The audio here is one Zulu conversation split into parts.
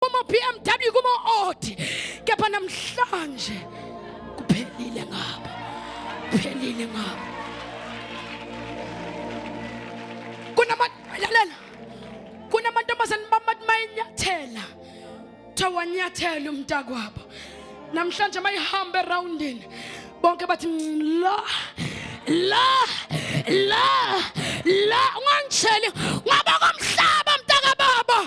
kuma BMW kuma Audi, kepha namhlanje kuphelile ngabo. Kuphelile ngabo. Kunamantombazane bamathi mayinyathela thawanyathela umntakwabo. Namhlanje mayihambe roundini bonke bathi la ungangitsheli ngaba komhlaba mntakababa.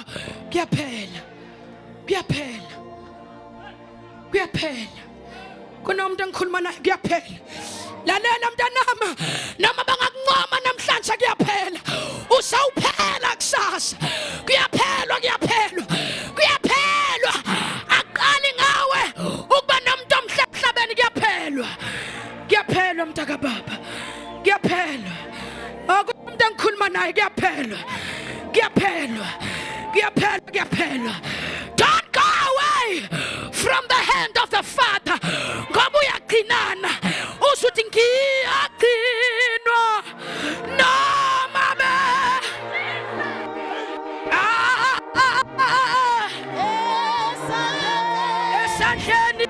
Kuyaphela kunomuntu engikhuluma naye. Kuyaphela. Lalela mntanami, noma bangakuncoma namhlanje kuyaphela. Usawuphela kusasa. Kuyaphelwa. Aqali ngawe ukuba nomuntu omhlabeni. Kuyaphela mntakababa. Kuyaphela. Akumuntu engikhuluma naye kuyaphela. Don't go away from the hand of the Father. Ngoba uyaqinana. Usuthi ngiyaqinwa. No mama. Esandleni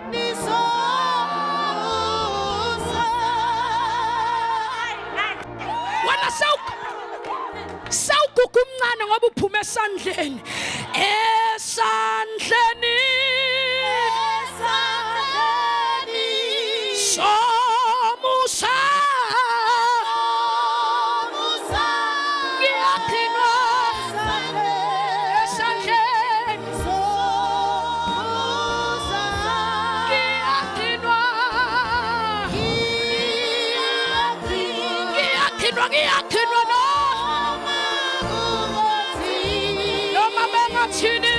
wena sawugugu umncane ngoba uphume esandleni. Esandleni somusa ngiyaqinwa. Esandleni ngiyaqinwa noma bengathini.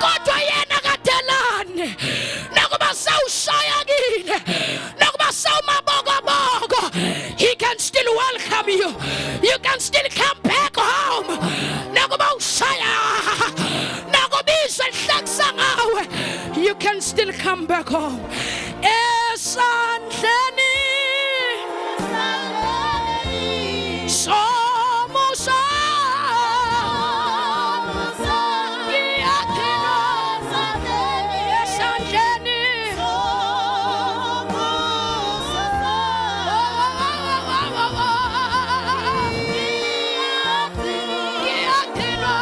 Kodwa yena kadelane nakuba sawushayakile, nakuba sawumabokoboko, he can still welcome you. You can still come back home. Nakuba ushaya, nakubizwa ihlekisa ngawe, you can still come back home. Esandleni somusa ngiyaqinwa. Esandleni ngiyaqinwa.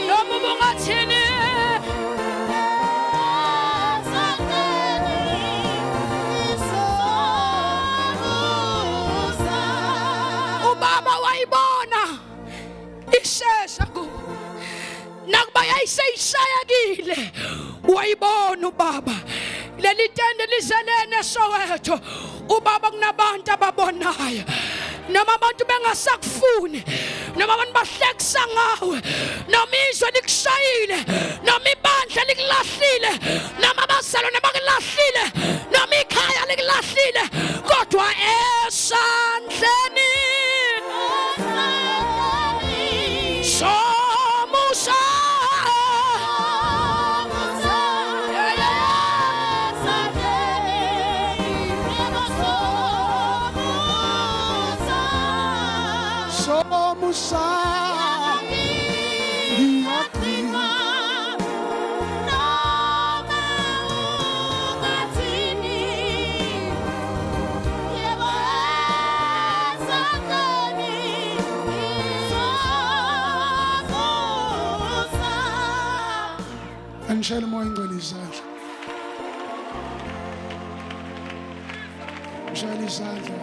Noma bungathini. Ubaba wayibona ishesha kubo, nakuba yayiseyishayakile wayibona ubaba. Leli tende lizelene Soweto, ubaba kunabantu ababonayo. Noma abantu bengasakufuni, noma abantu bahlekisa ngawe, noma izwe likushayile, noma ibandla likulahlile, noma abazalwane bakulahlile, noma ikhaya likulahlile, kodwa esandleni somusa ngiyaqinwa. Angishela moya ingcwele izandla. Ngishela izandla.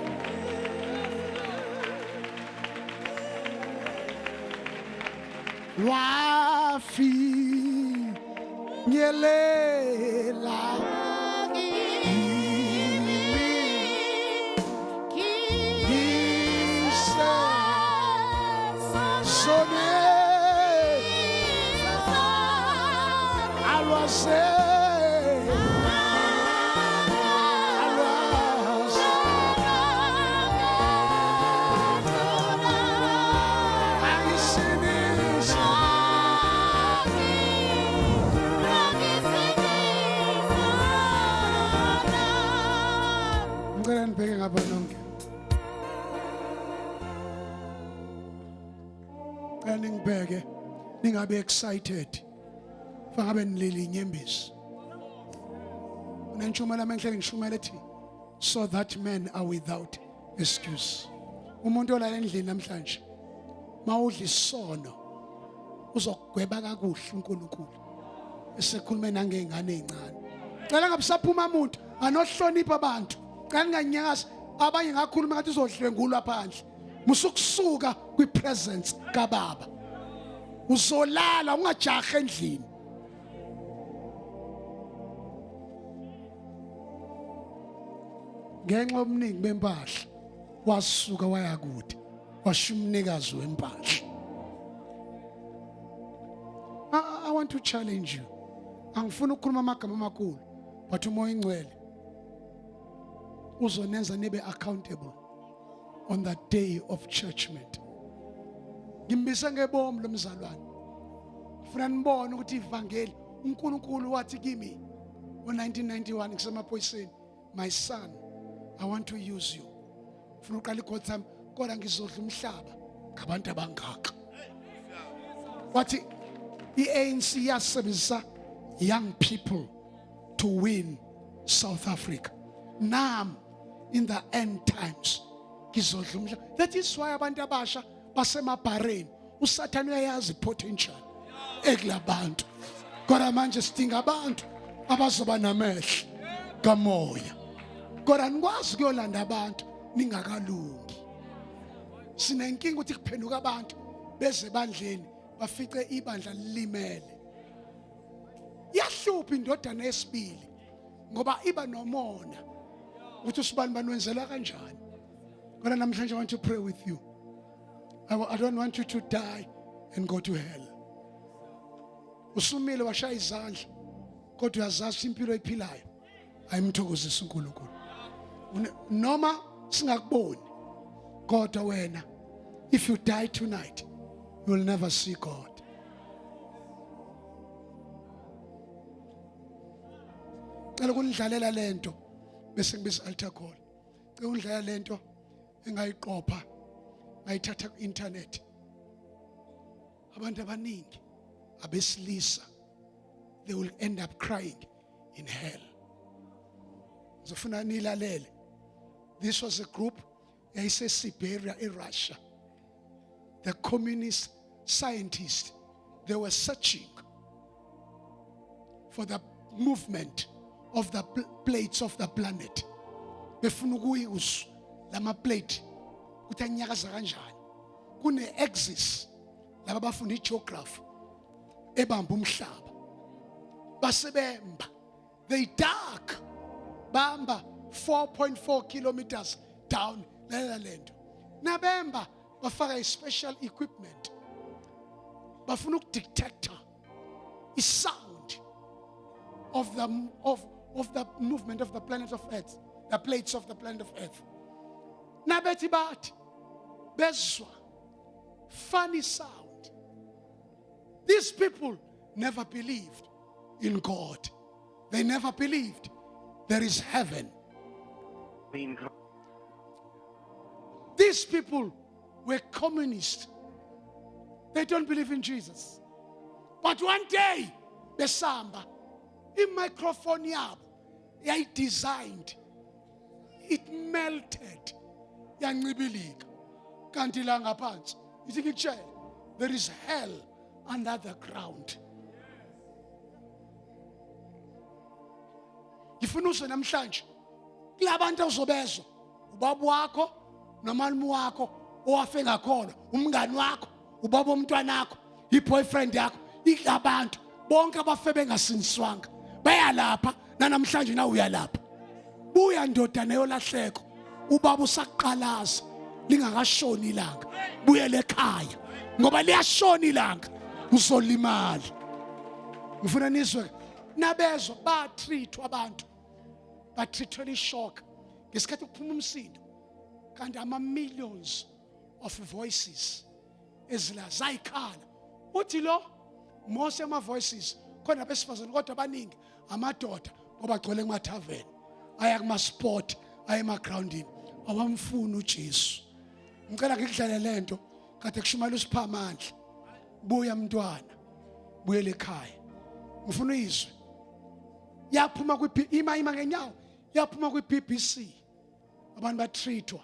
Wafinyelela Ngibeke ngapha nonke. Cela ngibheke ningabe excited. Fangabe nilili inyembezi. Unantshumayela menhle ngishumela ethi so that men are without excuse. Umuntu olala endlini namhlanje mawudla isono uzokugweba kakuhle uNkulunkulu. Esekhulume nangezingane ezincane. Cela ngabusaphuma umuntu anohlonipha abantu. Cela nganyakaza abanye ngakhuluma ngathi uzodlwengulwa phandle. Musukusuka kwipresence kaBaba. Uzolala ungajaha endlini. Ngenxa omningi bempahla wasuka waya kude washiya umnikazi wempahla. I want to challenge you. Angifuni ukukhuluma amagama amakhulu but umoya ingcwele uzonenza nibe accountable on that day of judgment. Ngimbisa ngebomu lomzalwane. Ngifuna nibone ukuthi ivangeli uNkulunkulu wathi kimi ngo1991 ngisemaphoyiseni, my son, I want to use you. Ngifuna uqala iGod sami kodwa ngizodla umhlaba ngabantu abangaka. Wathi iANC yasebenzisa young people to win South Africa. Now in the end times ngizodla umhlaba. That is why abantu abasha basemabhareni uSathane uyayazi potential ekulabantu. Kodwa manje sidinga abantu abazoba namehlo kamoya. Kodwa nikwazi kuyolanda abantu ningakalungi. Sinenkinga ukuthi kuphenduka abantu beze bandleni bafice ibandla lilimele. Yahlupha indodana yesibili ngoba iba nomona ukuthi usibani banwenzela kanjani. Kodwa namhlanje I want to pray with you. I don't want you to die and go to hell. Usumile washaya izandla kodwa uyazazi impilo ephilayo ayimthokozisa uNkulunkulu. Noma singakuboni kodwa wena if you die tonight you will never see God. Cela kunidlalela lento bese ngibiza altar call. Cela undlalela lento engayiqopha ngayithatha ku internet. Abantu abaningi abesilisa they will end up crying in hell. Zofuna nilalele. This was a group yayise Siberia in Russia. The communist scientists, they were searching for the movement of the plates of the planet. Befuna ukuyuza lama plate ukuthi anyakaza kanjani. Kune axis laba bafunda igeography ebamba umhlaba. Basebemba. They dug bamba 4.4 kilometers down lela lento. Nabemba bafaka special equipment. Bafuna ukudetector sound of the movement of the planet of Earth, the plates of the planet of Earth. Nabethi bathi bezwa funny sound. These people never believed in God. They never believed there is heaven. These people were communists. They don't believe in Jesus. But one day, besamba, i-microphone yabo yay designed. It melted. Yancibilika. Kanti la ngaphansi. Ithi ngikutshela, there is hell under the ground. Ngifuna uzwe namhlanje kulabantu ozobezwa ubaba wakho nomalume wakho owafe ngakhona, umngani wakho, ubaba omntwana wakho, i-boyfriend yakho, ilabantu bonke abafe bengasindiswanga bayalapha namhlanje na uyalapha. Buya ndodana yolahleko, ubaba usaqalaza lingakashoni ilanga. Buyele ekhaya ngoba liyashona ilanga uzolimala. Ngifuna nizwe nabezwa ba treat abantu. Ba treat shock ngesikhathi kuphuma umsindo kanti ama millions of voices ezila zayikhala. Uthi lo most ama voices khona besifazana kodwa abaningi amadoda ngoba gcwele kumathaveni aya kuma sport aya ema groundini awamfuni uJesu. Ngicela ngikudlale lento kade kushumayela uSipha amandla. Buya mntwana. Buyele ekhaya. Ngifuna uyizwe. Yaphuma ima ngenyawo. Yaphuma kwiBBC. Abantu batreatwa.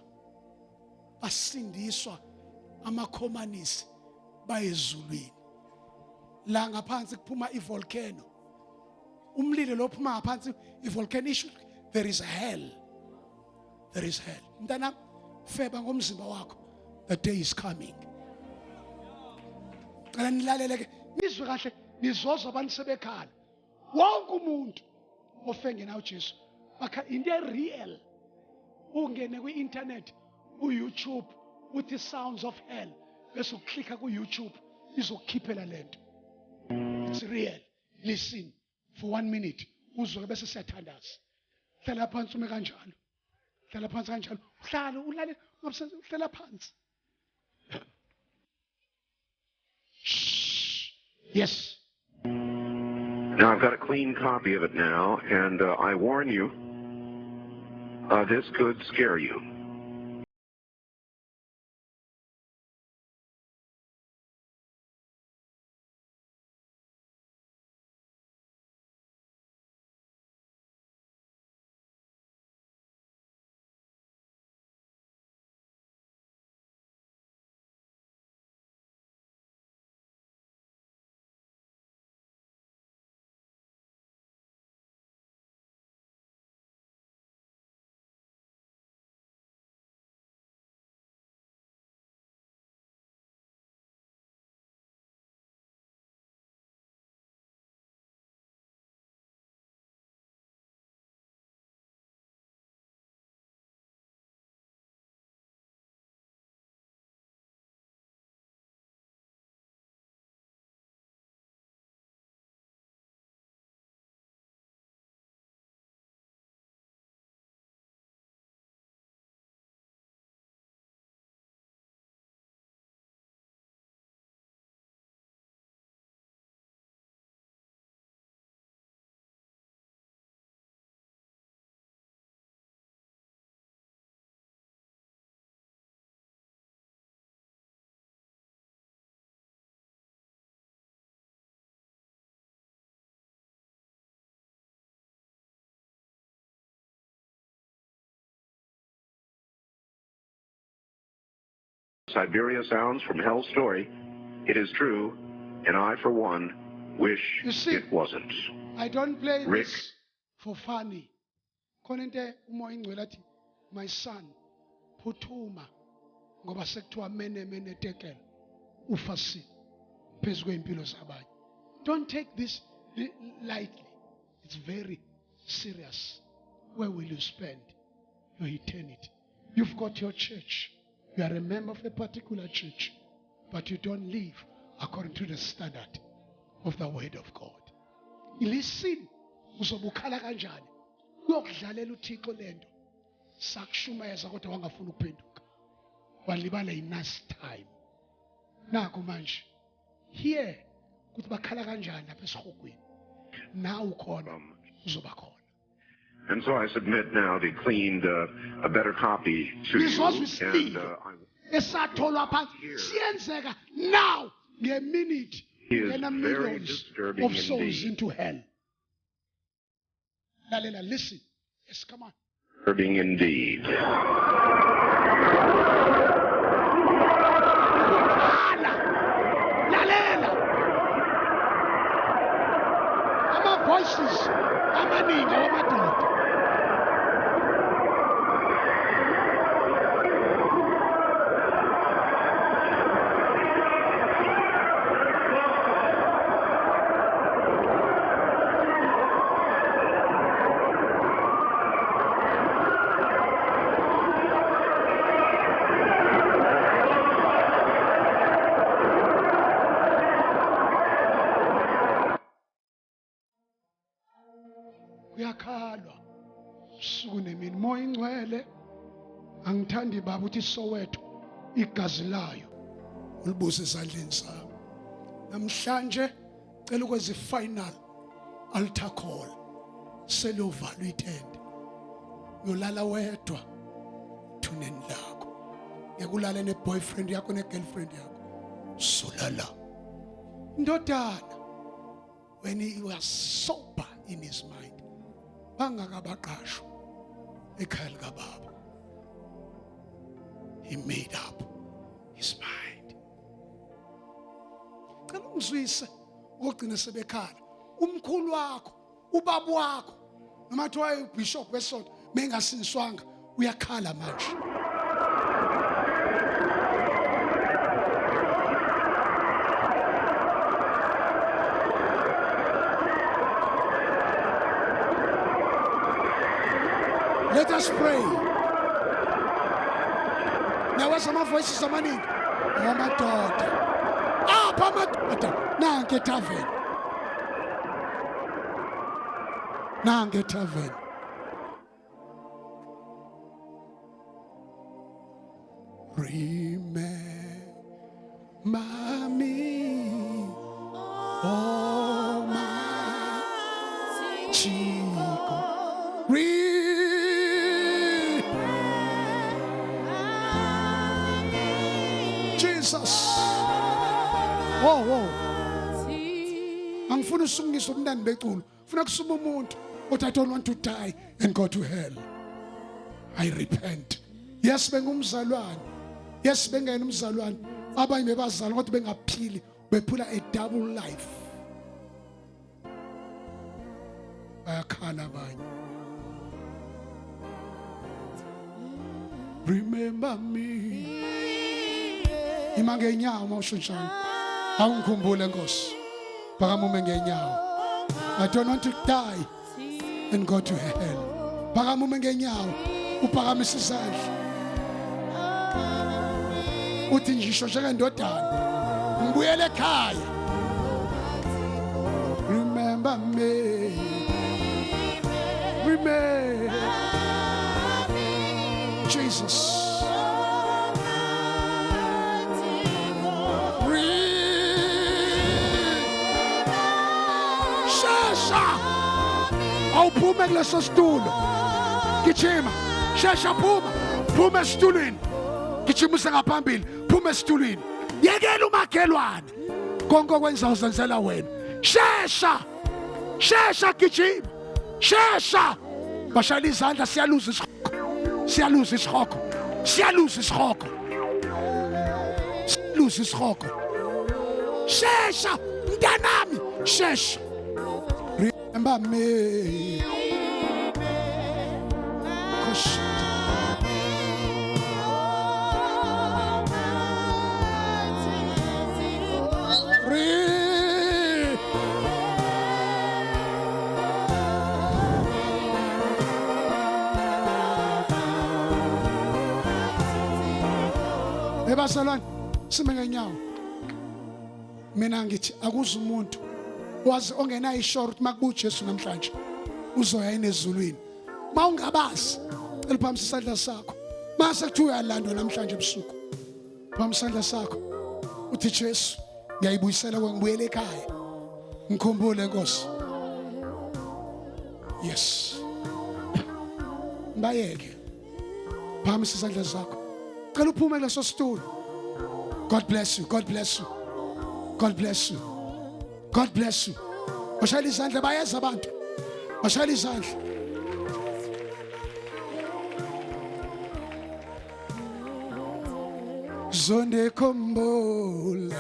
Basindiswa amakhomanisi bayezulwini. La ngaphansi kuphuma ivolcano. Umlilo lo phuma ngaphansi ivolcano issue. There is hell. There is hell. Mntana feba ngomzimba wakho. The day is coming. Cela nilaleleke nizwe kahle nizoza abantu sebekhala. Wonke umuntu ofenge nawo Jesu bakha into real. Ungene kwi-internet uYouTube uthi Sounds of Hell bese uklikha kuYouTube izokukhiphela lento. It's real. Listen for 1 minute uzwe bese siyathandaza. Hlala phansi ume kanjalo. Hlala phansi kanjalo. Uhlala ulale ngabusela uhlala phansi. Yes. Now I've got a clean copy of it now, and I warn you, this could scare you. Siberia sounds from Hell's Story. It is true, and I, for one, wish it wasn't. I don't play Rick. this for funny. Konente umoya ingcwele athi, my son, phuthuma ngoba sekuthiwa mene tekela ufasi phezu kwempilo zabanye. Don't take this lightly. It's very serious. Where will you spend your eternity? You've got your church. You are a member of a particular church, but you don't live according to the standard of the word of God. Listen, uzobukhala kanjani? Uyokudlalela uThixo lento. Sakushumayeza kodwa wangafuna ukuphenduka. Walibala enough time. Naku manje. Here kuthi bakhala kanjani lapha esihogweni. Now ukhona uzoba khona. And so I submit now the cleaned, a better copy to you. And Esatholwa phansi siyenzeka now ngeminute ngena millions of souls into hell. Lalela, listen. Yes, come on. Disturbing indeed. Lalela. Ama voices amaningi awamadoda. Kuyakhalwa usuku nemini moya ingcwele angithandi baba uthi Soweto igazi layo ulibuse esandleni sami namhlanje cela ukwenza ifinal altar call selovalwa itende yolala wedwa tonight. ebudlelwaneni lakho. Ngekulala ne-boyfriend yakho ne-girlfriend yakho. Sulala. Ndodana, when he was sober in his mind, bangakabaqashwa ekhaya likababa, he made up his mind. Cela ungizwise ukugcina sebekhala. Umkhulu wakho, ubaba wakho, noma kuthiwa ubishop wesonto, mengasingiswanga uyakhala manje. Let us pray. Now some voices amaningi. Amadoda. Apha amadoda. Nange tavern. Nange tavern. Remember me, oh my Chico. Jesus. Oh. Angifuna usungisa umntana beculo. Ufuna kusuma umuntu othi I don't want to die and go to hell. I repent. Yes bengumzalwane. Yes bengena umzalwane. Abanye bebazalwa kodwa bengaphili, bephula a double life. Bayakhala abanye. Remember me. Ima ngenyawo mawushonshana. Awungikhumbule Nkosi. Phakamume ngenyawo. I don't want to die and go to hell. Phakamume ngenyawo. Uphakamise isandla. Uthi ngisho njengandodana. Ngibuyele ekhaya. Remember me. Remember Jesus. Awuphume kuleso situlo. Gijima. Shesha phuma esitulweni. Gijima usengaphambili. Phuma esitulweni. Yekela umakhelwane. Konke okwenza uzenzela wena. Shesha gijima. Shesha. Bashayela izandla siyaluza isikhoko. Siyaluza isikhoko. Shesha mntanami. Shesha. Remember me. Ebasalwane sime ngenyawo. Mina ngithi akuze umuntu wazi ongena ishoro ukuthi makubuye uJesu namhlanje uzoya enezulwini. Mawungabazi cela phambi isandla sakho. Mase kuthi uyalandwa namhlanje ebusuku. Phambi isandla sakho. Uthi Jesu ngiyayibuyisela ngibuyele ekhaya. Ngikhumbule Nkosi. Yes. Mbayeke. Phambi isandla sakho. Cela uphume kuleso situlo. God bless you. God bless you. God bless you. God bless you. Bashayela izandla bayeza abantu. Bashayela izandla. Zonde kombole.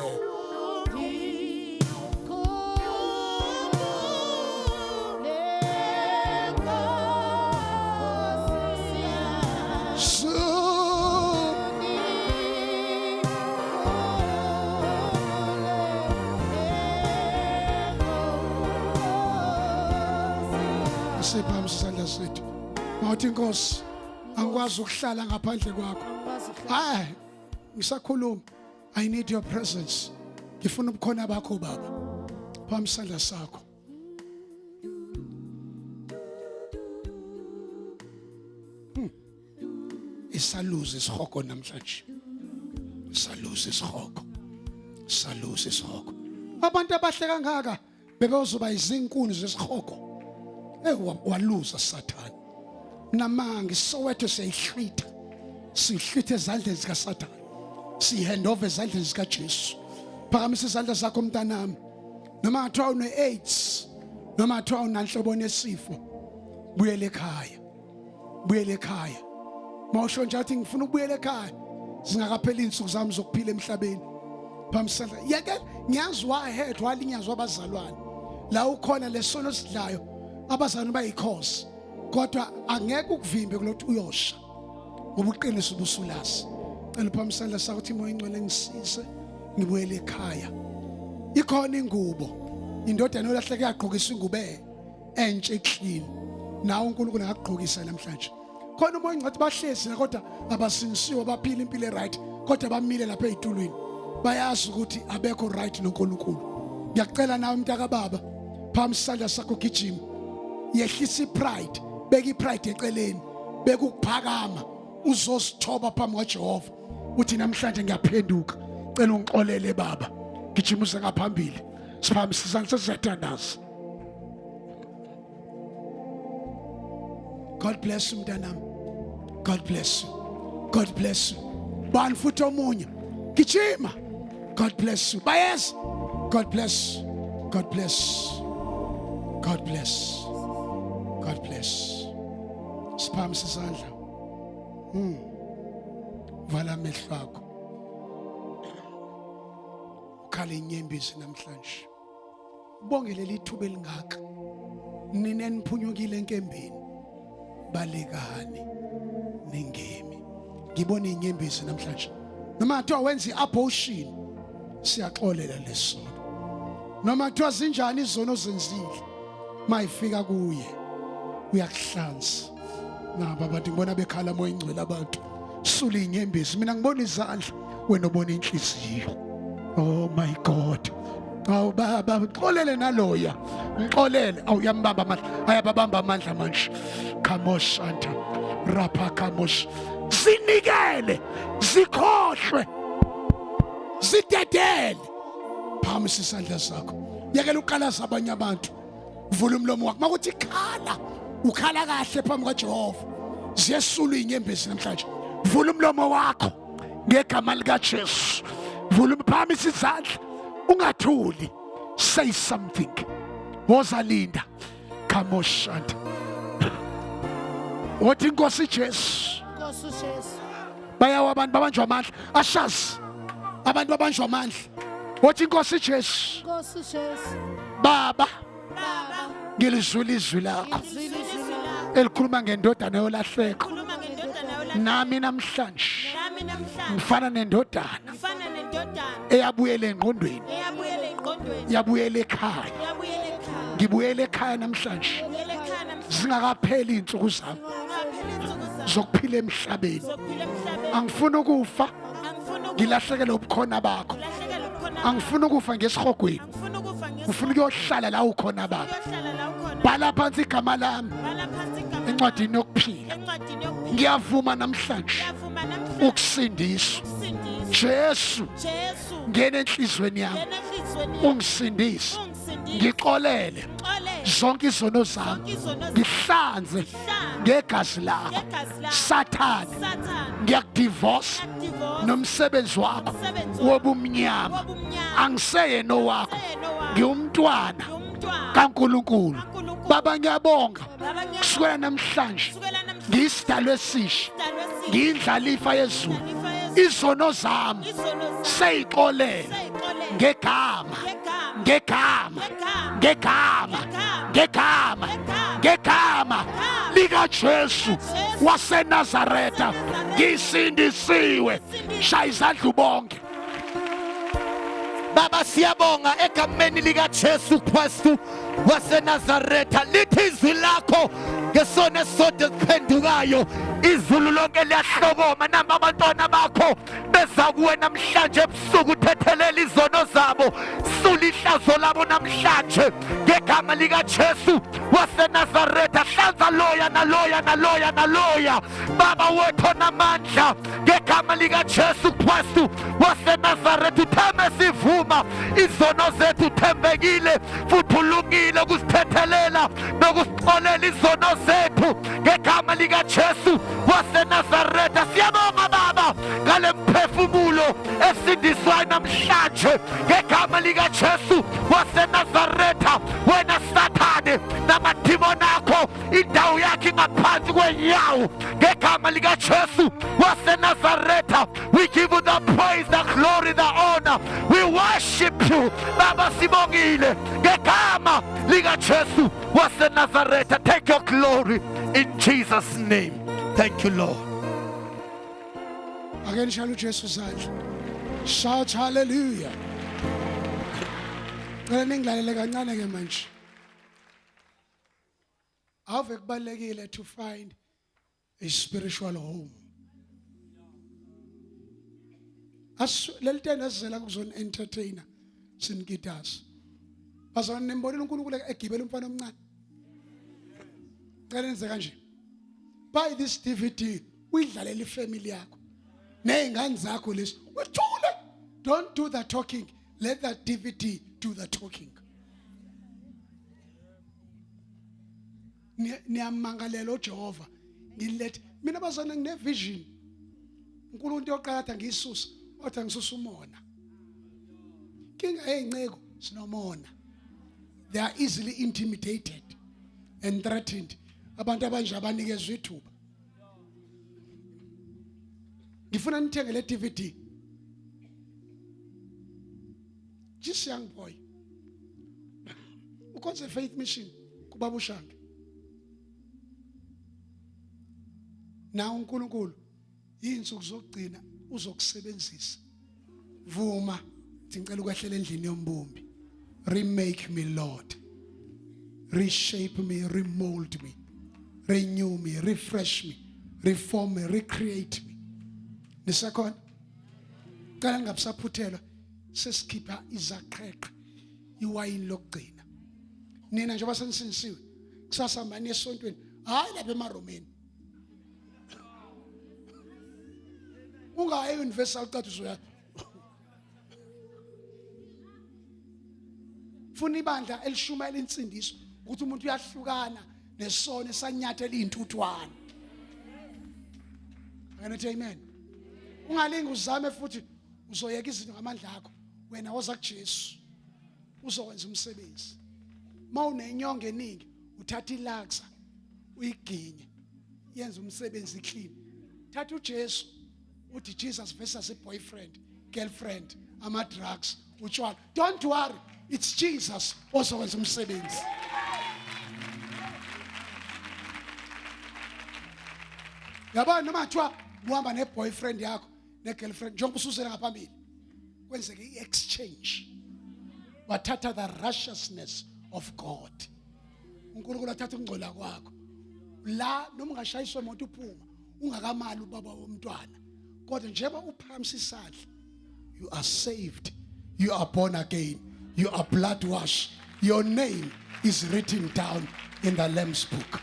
Siphambi isandla sethu. Mawuthi Nkosi, angikwazi ukuhlala ngaphandle kwakho. Hayi, ngisakhuluma. I need your presence. Ngifuna ubukhona bakho Baba. Phambi isandla sakho. Isaluze isikhoko namhlanje. Saluze isikhoko. Abantu abahle kangaka bebezoba izinkuni zesikhoko. Waluza Satan. Namanga Soweto siyayihlwitha. sihlithe ezandleni zikaSathane, sihand over ezandleni zikaJesu. Phakamisa izandla zakho mntanami. Noma ngathiwa une-AIDS, noma ngathiwa unanhlobo nesifo, buyele ekhaya, buyele ekhaya. Mawusho nje athi ngifuna ukubuyela ekhaya, zingakapheli insuku zami zokuphila emhlabeni. Phamisa izandla. Yeke ngiyazi wahed walinyazwa abazalwane. La ukhona lesono sidlayo, abazalwane bayikhosi. Kodwa angeke ukuvimbe kulokuthi uyosha. Ngoba uqinisa ubusulazi. Cela phamisa izandla sakho uthi moya ingcwele ngisize ngibuyele ekhaya. Ikhona ingubo, indodana yolahleke yagqokisa ingubo entshe clean. Nawo uNkulunkulu akagqokisa namhlanje. Khona umoya ngathi bahlezi kodwa abasingisiwe baphila impilo right, kodwa bamile lapha ezitulweni. Bayazi ukuthi abekho right noNkulunkulu. Ngiyacela nawe mntaka baba, phamisa isandla sakho gijima. Yehlisa ipride, beka ipride eceleni, beka ukuphakama, uzosithoba phambi kaJehova. Uthi namhlanje ngiyaphenduka. Cela ungixolele baba. Gijima uze ngaphambili. Siphamisa isandla sesithandaza. God bless you mntanami. God bless you. God bless you. Bani futhi omunye. Gijima. God bless you. Bayes. God bless. God bless. God bless. God bless. Siphamisa isandla. Vala amehlo akho. Ukhala inyembezi namhlanje. Ubongele lithuba elingaka. Nina eniphunyukile enkembeni. Balekani nengemi. Ngibona inyembezi namhlanje. Noma kuthiwa wenza i-abortion, siyaxolela lesono. Noma kuthiwa zinjani izono zenzile, mayifika kuye uyakuhlanza. Naba abantu ngibona bekhala moya ingcwele abantu. Sula inyembezi, mina ngibona izandla, wena ubona inhliziyo. Oh my God. Awu baba uxolele naloya. Ngixolele awuyambamba amandla. Ayababamba amandla manje. Kamosh anta. Rapa kamosh. Zinikele, zikhohlwe. Zidedele. Phamisa isandla sakho. Yekela uqalaza abanye abantu. Vula umlomo wakho. Makuthi khala, ukhala kahle phambi kaJehova. Ziyesula inyembezi namhlanje. Vula umlomo wakho ngegama likaJesu. Vula phamisa izandla. Ungathuli. Say something. Wozalinda. Kamoshanda. Wathi inkosi Jesu. Nkosi Jesu. Bayawa abantu babanjwa amandla. Ashazi. Abantu babanjwa amandla. Wathi inkosi Jesu. Nkosi Jesu. Baba. Baba. Ngilizwile izwi lakho. Zilizwila. Elikhuluma ngendodana yolahleko. Khuluma ngendodana yolahla. Nami namhlanje Nami namhlanje. ngifana nendodana Ngifana nendodana. eyabuyela engqondweni, Eyabuyela engqondweni. yabuyela ekhaya. Eyabuyela ekhaya. Ngibuyela ekhaya namhlanje. Ngiyela ekhaya namhlanje. Zingakapheli insuku zami Ungaphela insuku zami. zokuphila emhlabeni. Zokuphila emhlabeni. Angifuni ukufa Angifuni ngilahlekelwe ubukhona bakho. ukulahlekelwa ubukhona. Angifuni ukufa ngesihogweni. Angifuni ukufa Ngifuna ukuyohlala la ukhona baba. ngeyohlala la ukhona. Bhala phansi igama lami Bhala phansi igama. encwadini yokuphila. Encwadini yokuphila. Ngiyavuma namhlanje Ngiyavuma namhlanje. ukusindiswa. Ukusindiswa. Jesu, Jesu. ngena enhlizweni yami Ngena enhlizweni. ungisindise. Ungisindise. Ngixolele Xolele. zonke izono zami. Zonke izono zami. Ngihlanze ngegazi lakho. Ngegazi lakho. Sathane, Satan. ngiyakudivorce Ngiyadivorce. nomsebenzi wakho Umsebenzi wobumnyama. wobumnyama. Angiseyena owakho, Angiseyena owakho. ngiwumntwana Ngiyumntwana kaNkulunkulu. kaNkulunkulu. Baba ngiyabonga Baba ngiyabonga. kusukela namhlanje Kusukela namhlanje. ngiyisidalwa esisha, Sidalwe esisha. ngiyindlalifa yezulu. Indlalifa yezulu. Izono zami Izono zami. seyixolele Seyixolele. ngegama, Ngegama. ngegama, Ngegama. ngegama, ngegama likaJesu waseNazaretha ngisindisiwe. Shaya izandla ubonge. Baba siyabonga egameni lika Jesu Kristu waseNazaretha. Lithi izwi lakho ngesona esodwa esiphendukayo, izulu lonke liyahlokoma. Namba abantwana bakho beza kuwe namhlanje ebusuku uthethelela izono zabo. sula ihlazo labo namhlanje ngegama likaJesu waseNazaretha. Hlanza loya naloya naloya naloya baba wethu onamandla ngegama likaJesu Kristu waseNazaretha. Utheme sivuma izono zethu, uthembekile futhi ulungile ukusithethelela nokusixolela izono zethu ngegama likaJesu waseNazaretha. Siyabonga baba ngale mphefumulo esindiswayo namhlanje ngegama likaJesu waseNazaretha. Wena Sathane namadimoni akho indawo yakhe ingaphansi kwenyawo ngegama likaJesu waseNazaretha. We give you the praise, the glory, the honor. We worship you baba, sibongile ngegama likaJesu waseNazaretha. Take your glory in Jesus' name. Thank you, Lord. Again, shall uJesu izandla. Shout hallelujah. Ngicela ningilalele kancane ke manje. Ave kubalekile to find a spiritual home. Lelitenda sizela kuzona entertainer singitas. Bazona nimbonile uNkulunkulu egibela umfana omncane. Ngicela nize kanje. Buy this DVD, uyidlalele ifamily yakho. Nezingane zakho lesi. Uthule. Don't do the talking. Let that DVD do the talking. Niyamangalela uJehova. Ngilethe mina bazana ngine vision. uNkulunkulu into yoqala ngiyisusa, wathi ngisusa umona. Kinga eyinceko sinomona. They are easily intimidated and threatened. Abantu abanje abanikezwe ithuba. Ngifuna nithenge le DVD. Just young boy. Ukhonze faith mission kubaba uShange. Na uNkulunkulu insuku zokugcina uzokusebenzisa. Vuma ngicela ukwehlela endlini yombumbi. Remake me, Lord. Reshape me, remold me. Renew me, refresh me, reform me, recreate me. Nisakhona? Kala ngabusaphuthela sesikhipha izaqheqhe iwayini lokugcina. Nina njengoba senisinisiwe kusasa manje esontweni hayi lapha emaromeni. Ungayi universal qathu uzoya. Funa ibandla elishumayela insindiso ukuthi umuntu uyahlukana nesono esanyathela izintuthwane. Akanathi amen. Ungalingi uzame futhi uzoyeka izinto ngamandla akho. Wena woza kuJesu uzokwenza umsebenzi. Mawunenyongo eningi uthatha ilaxa uyiginye yenza umsebenzi clean. Thatha uJesu uthi Jesus versus a boyfriend, girlfriend, ama drugs, utshwala. Don't worry, it's Jesus ozokwenza umsebenzi. Yabona noma kuthiwa uhamba neboyfriend yakho negirlfriend njengoba ususela ngaphambili kwenzeke iexchange. Wathatha the righteousness of God. uNkulunkulu athatha ukungcola kwakho. La noma ungashayiswa imoto uphuma ungakamali ubaba womntwana. Kodwa njengoba uphamisa isandla, you are saved. You are born again. You are blood washed. Your name is written down in the Lamb's book.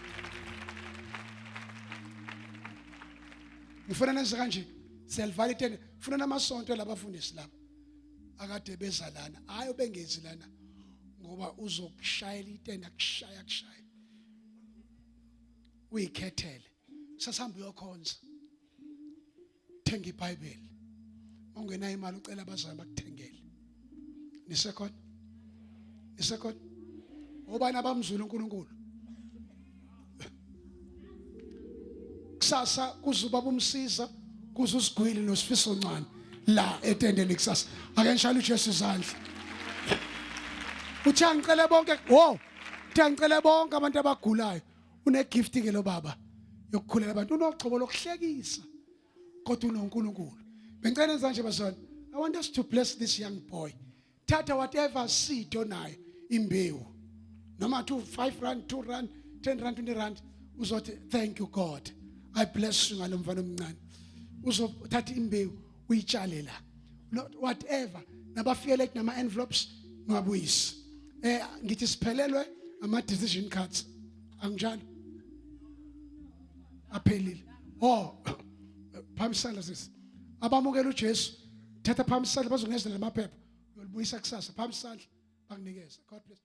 Ngifuna nenze kanje self-validate. Funa namasonto labafundisi laba akade bezalana hayi obengezi lana ngoba uzokushayela itenda kushaya uyikhethele sasihamba uyokhonza thenga iBhayibheli ongena imali ucela abazali bakuthengele nisekhona obani abamzulu uNkulunkulu kusasa kuzubaba umsiza kuzusigwili nosifiso ncane la etendeni kusasa ake ngishaya uJesu izandla uthi angicele bonke ngicele bonke abantu abagulayo une gift ke lo baba yokukhulela abantu unochoko lokuhlekisa kodwa unoNkulunkulu bengicela enza nje bazwana I want us to bless this young boy thatha whatever seed onayo imbewu noma 5 rand 2 rand 10 rand 20 rand uzothi thank you God I bless you ngalomfana omncane uzothatha imbewu uyitshale la whatever nabafikele nama envelopes ungabuyisi. Ngithi siphelelwe ama decision cards. Anginjalo. Aphelile. Phamisela sisi. Abamukela uJesu. Thatha phamisela bazongezela amaphepha. Uyolibuyisa kusasa. Phamisela banginikeza. God bless.